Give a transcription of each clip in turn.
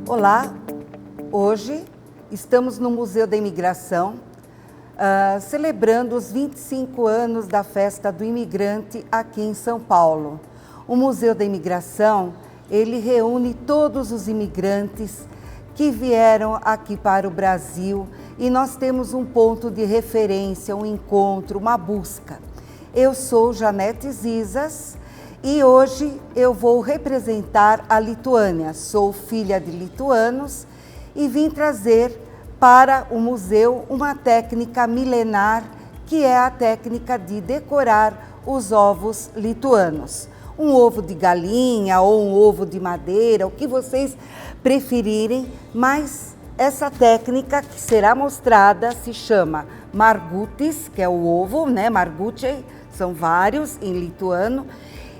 Olá, hoje estamos no Museu da Imigração, celebrando os 25 anos da Festa do Imigrante aqui em São Paulo. O Museu da Imigração, ele reúne todos os imigrantes que vieram aqui para o Brasil e nós temos um ponto de referência, um encontro, uma busca. Eu sou Janete Zizas e hoje eu vou representar a Lituânia. Sou filha de lituanos e vim trazer para o museu uma técnica milenar que é a técnica de decorar os ovos lituanos. Um ovo de galinha ou um ovo de madeira, o que vocês preferirem, mas essa técnica que será mostrada se chama margutis, que é o ovo, né? Margučiai, são vários em lituano,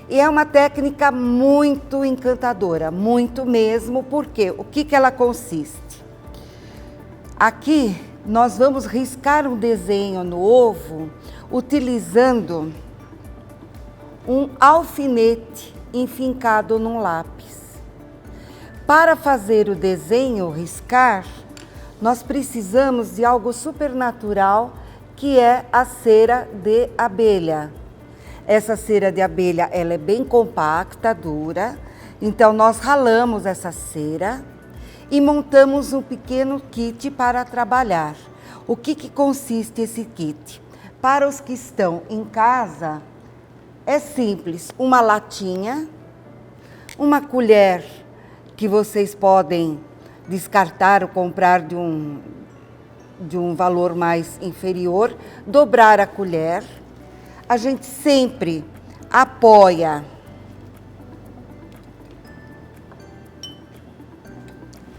e é uma técnica muito encantadora, muito mesmo, porque o que ela consiste? Aqui nós vamos riscar um desenho no ovo utilizando um alfinete enfincado num lápis. Para fazer o desenho, riscar, nós precisamos de algo supernatural, que é a cera de abelha. Essa cera de abelha, ela é bem compacta, dura, então nós ralamos essa cera e montamos um pequeno kit para trabalhar. O que consiste esse kit? Para os que estão em casa, é simples, uma latinha, uma colher que vocês podem descartar ou comprar de um valor mais inferior, dobrar a colher. A gente sempre apoia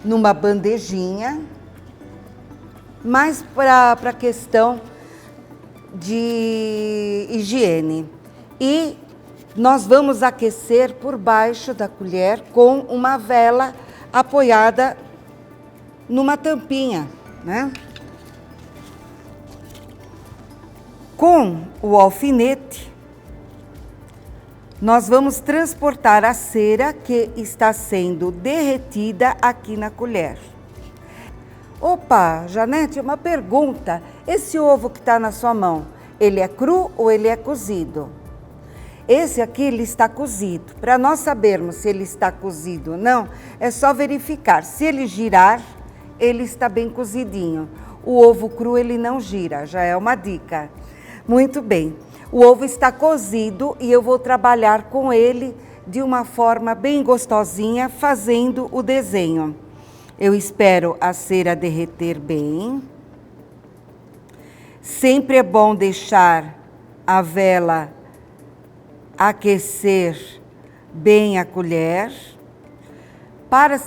numa bandejinha, mais para a questão de higiene. E nós vamos aquecer por baixo da colher com uma vela apoiada numa tampinha, né? Com o alfinete, nós vamos transportar a cera que está sendo derretida aqui na colher. Opa, Janete, uma pergunta. Esse ovo que está na sua mão, ele é cru ou ele é cozido? Esse aqui, ele está cozido. Para nós sabermos se ele está cozido ou não, é só verificar. Se ele girar, ele está bem cozidinho. O ovo cru, ele não gira, já é uma dica. Muito bem. O ovo está cozido e eu vou trabalhar com ele de uma forma bem gostosinha, fazendo o desenho. Eu espero a cera derreter bem. Sempre é bom deixar a vela aquecer bem a colher. Para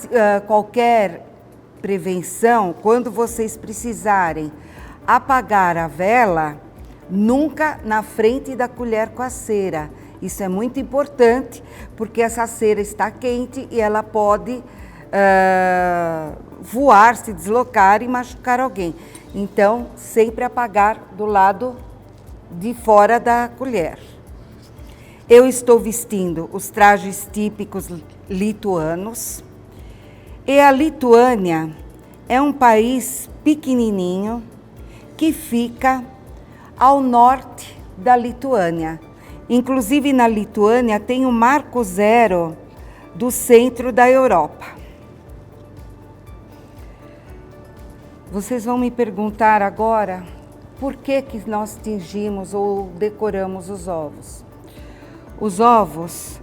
qualquer prevenção, quando vocês precisarem apagar a vela, nunca na frente da colher com a cera. Isso é muito importante, porque essa cera está quente e ela pode voar, se deslocar e machucar alguém. Então, sempre apagar do lado de fora da colher. Eu estou vestindo os trajes típicos lituanos. E a Lituânia é um país pequenininho que fica ao norte da Lituânia. Inclusive, na Lituânia tem o Marco Zero do centro da Europa. Vocês vão me perguntar agora por que nós tingimos ou decoramos os ovos. Os ovos,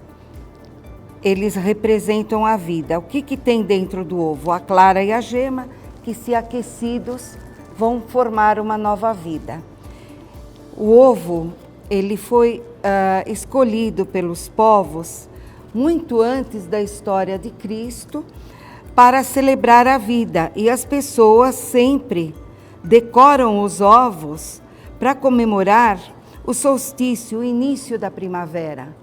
eles representam a vida. O que tem dentro do ovo? A clara e a gema, que se aquecidos vão formar uma nova vida. O ovo, ele foi escolhido pelos povos muito antes da história de Cristo para celebrar a vida. E as pessoas sempre decoram os ovos para comemorar o solstício, o início da primavera.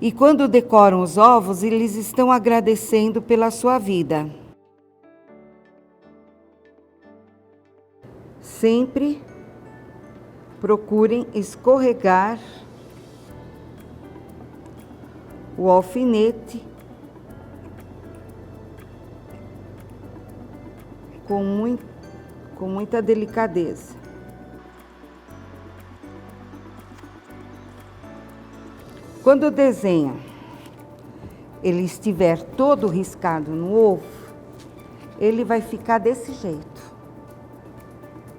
E quando decoram os ovos, eles estão agradecendo pela sua vida. Sempre procurem escorregar o alfinete com muita delicadeza. Quando o desenho ele estiver todo riscado no ovo, ele vai ficar desse jeito.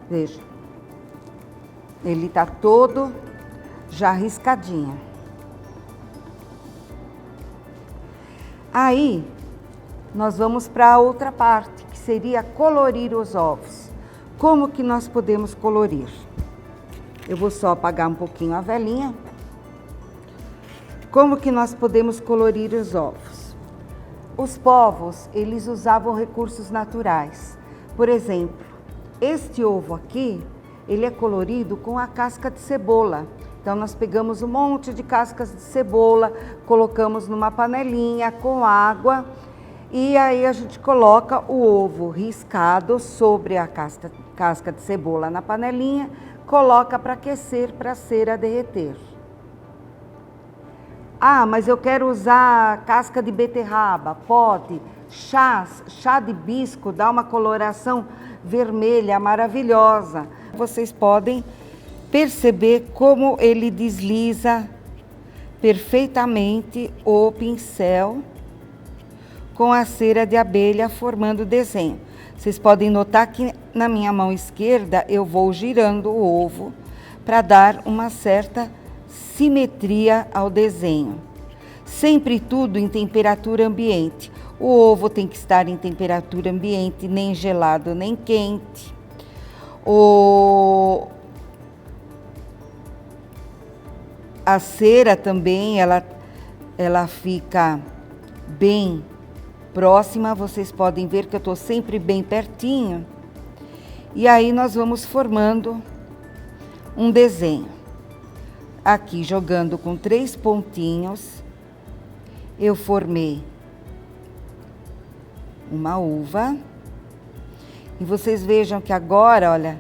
Veja, ele está todo já riscadinho. Aí, nós vamos para a outra parte, que seria colorir os ovos. Como que nós podemos colorir? Eu vou só apagar um pouquinho a velinha. Como que nós podemos colorir os ovos? Os povos, eles usavam recursos naturais. Por exemplo, este ovo aqui, ele é colorido com a casca de cebola. Então, nós pegamos um monte de cascas de cebola, colocamos numa panelinha com água e aí a gente coloca o ovo riscado sobre a casca de cebola na panelinha, coloca para aquecer, para a cera derreter. Ah, mas eu quero usar casca de beterraba, pode. Chá de hibisco dá uma coloração vermelha maravilhosa. Vocês podem perceber como ele desliza perfeitamente o pincel com a cera de abelha formando o desenho. Vocês podem notar que na minha mão esquerda eu vou girando o ovo para dar uma certa simetria ao desenho. Sempre tudo em temperatura ambiente. O ovo tem que estar em temperatura ambiente, nem gelado nem quente. A cera também, ela fica bem próxima. Vocês podem ver que eu estou sempre bem pertinho. E aí nós vamos formando um desenho. Aqui, jogando com 3 pontinhos, eu formei uma uva. E vocês vejam que agora, olha,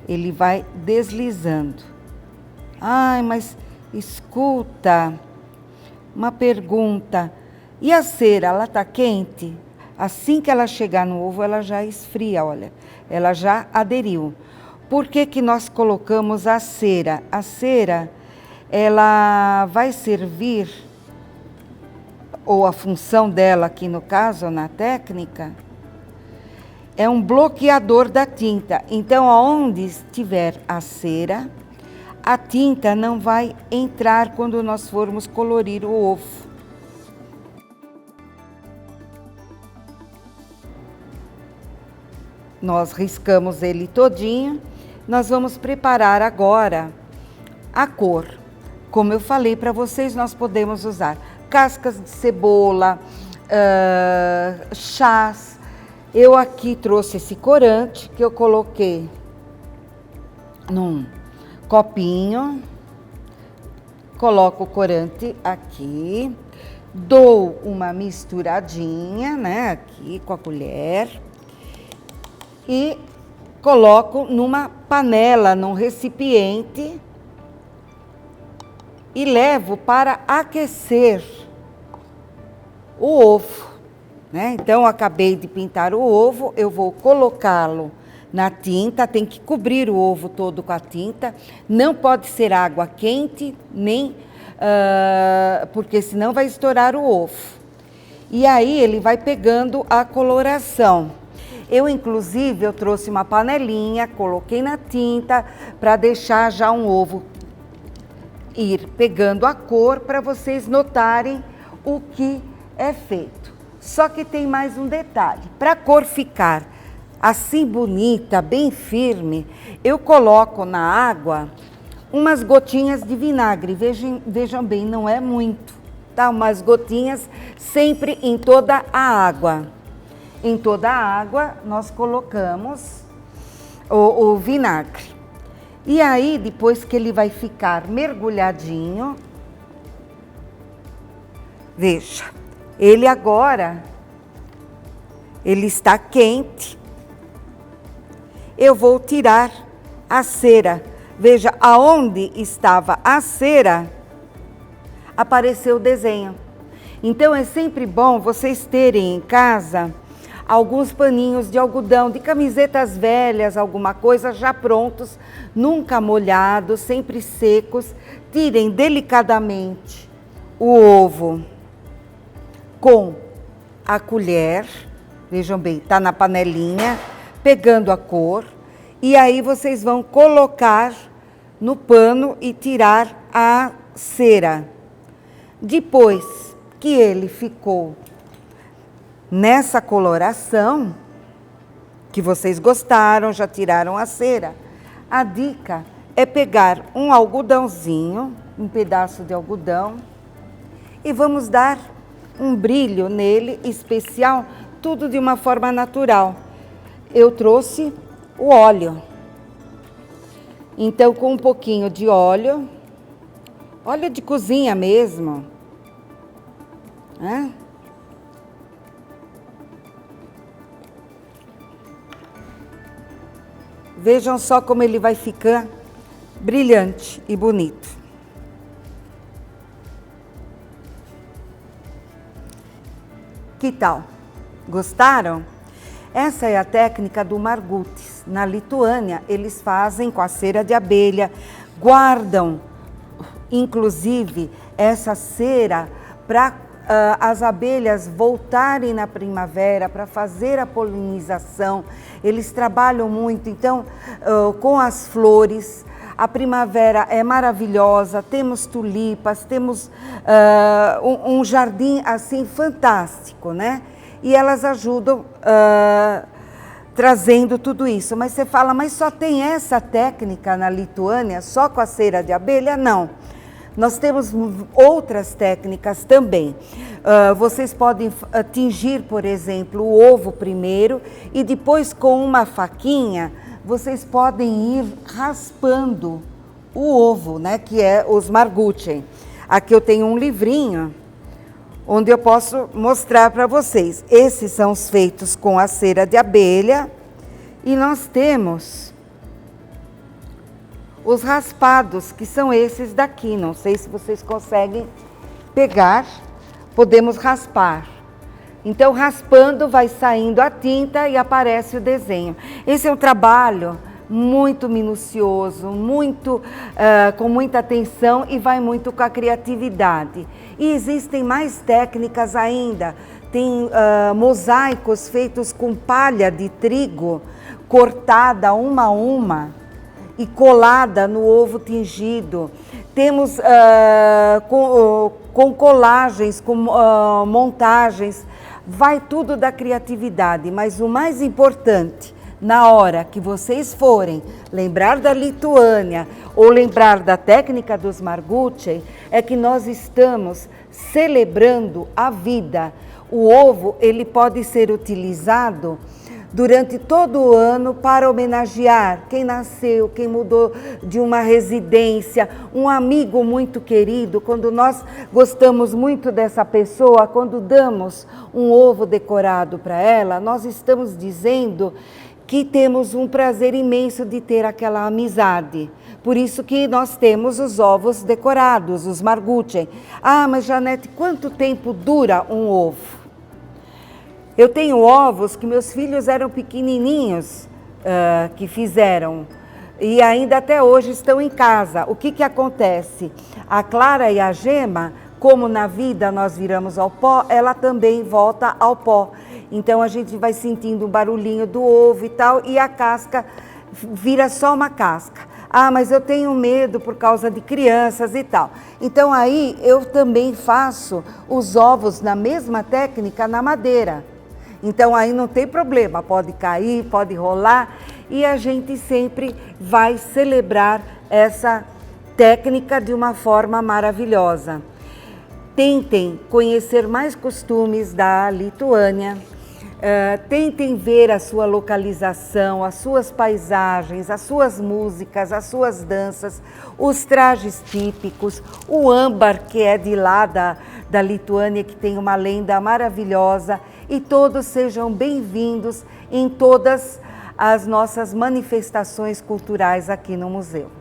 ele vai deslizando. Ai, mas escuta, uma pergunta. E a cera, ela tá quente? Assim que ela chegar no ovo, ela já esfria, olha. Ela já aderiu. Por que que nós colocamos a cera? A cera, ela vai servir, ou a função dela aqui no caso, na técnica, é um bloqueador da tinta. Então, aonde estiver a cera, a tinta não vai entrar quando nós formos colorir o ovo. Nós riscamos ele todinho. Nós vamos preparar agora a cor. Como eu falei para vocês, nós podemos usar cascas de cebola, chás. Eu aqui trouxe esse corante que eu coloquei num copinho. Coloco o corante aqui, dou uma misturadinha, né, aqui com a colher e coloco numa panela, num recipiente e levo para aquecer o ovo, né? Então, acabei de pintar o ovo, eu vou colocá-lo na tinta, tem que cobrir o ovo todo com a tinta, não pode ser água quente, nem, porque senão vai estourar o ovo. E aí ele vai pegando a coloração. Inclusive, eu trouxe uma panelinha, coloquei na tinta para deixar já um ovo ir pegando a cor para vocês notarem o que é feito. Só que tem mais um detalhe. Para a cor ficar assim bonita, bem firme, eu coloco na água umas gotinhas de vinagre. Vejam bem, não é muito, tá? Umas gotinhas sempre em toda a água. Em toda a água, nós colocamos o vinagre. E aí, depois que ele vai ficar mergulhadinho, veja, ele agora, ele está quente. Eu vou tirar a cera. Veja, aonde estava a cera, apareceu o desenho. Então, é sempre bom vocês terem em casa alguns paninhos de algodão, de camisetas velhas, alguma coisa, já prontos, nunca molhados, sempre secos. Tirem delicadamente o ovo com a colher, vejam bem, tá na panelinha, pegando a cor, e aí vocês vão colocar no pano e tirar a cera. Depois que ele ficou nessa coloração, que vocês gostaram, já tiraram a cera, a dica é pegar um algodãozinho, um pedaço de algodão, e vamos dar um brilho nele especial, tudo de uma forma natural. Eu trouxe o óleo. Então, com um pouquinho de óleo de cozinha mesmo, né? Vejam só como ele vai ficar brilhante e bonito. Que tal? Gostaram? Essa é a técnica do margutis. Na Lituânia, eles fazem com a cera de abelha, guardam, inclusive, essa cera para as abelhas voltarem na primavera, para fazer a polinização. Eles trabalham muito, então, com as flores. A primavera é maravilhosa, temos tulipas, temos um jardim assim fantástico, né? E elas ajudam trazendo tudo isso. Mas você fala, mas só tem essa técnica na Lituânia, só com a cera de abelha? Não. Nós temos outras técnicas também. Vocês podem tingir, por exemplo, o ovo primeiro e depois com uma faquinha, vocês podem ir raspando o ovo, né, que é os marguchen. Aqui eu tenho um livrinho onde eu posso mostrar para vocês. Esses são os feitos com a cera de abelha e nós temos os raspados, que são esses daqui. Não sei se vocês conseguem pegar, podemos raspar. Então, raspando, vai saindo a tinta e aparece o desenho. Esse é um trabalho muito minucioso, com muita atenção e vai muito com a criatividade. E existem mais técnicas ainda. Tem mosaicos feitos com palha de trigo, cortada uma a uma e colada no ovo tingido. Temos com colagens, com montagens. Vai tudo da criatividade, mas o mais importante, na hora que vocês forem lembrar da Lituânia ou lembrar da técnica dos marguchen, é que nós estamos celebrando a vida. O ovo, ele pode ser utilizado durante todo o ano para homenagear quem nasceu, quem mudou de uma residência, um amigo muito querido. Quando nós gostamos muito dessa pessoa, quando damos um ovo decorado para ela, nós estamos dizendo que temos um prazer imenso de ter aquela amizade. Por isso que nós temos os ovos decorados, os marguchen. Ah, mas Janete, quanto tempo dura um ovo? Eu tenho ovos que meus filhos eram pequenininhos, que fizeram, e ainda até hoje estão em casa. O que acontece? A clara e a gema, como na vida nós viramos ao pó, ela também volta ao pó. Então a gente vai sentindo um barulhinho do ovo e tal, e a casca vira só uma casca. Ah, mas eu tenho medo por causa de crianças e tal. Então aí eu também faço os ovos na mesma técnica na madeira. Então aí não tem problema, pode cair, pode rolar, e a gente sempre vai celebrar essa técnica de uma forma maravilhosa. Tentem conhecer mais costumes da Lituânia, tentem ver a sua localização, as suas paisagens, as suas músicas, as suas danças, os trajes típicos, o âmbar, que é de lá da Lituânia, que tem uma lenda maravilhosa, e todos sejam bem-vindos em todas as nossas manifestações culturais aqui no museu.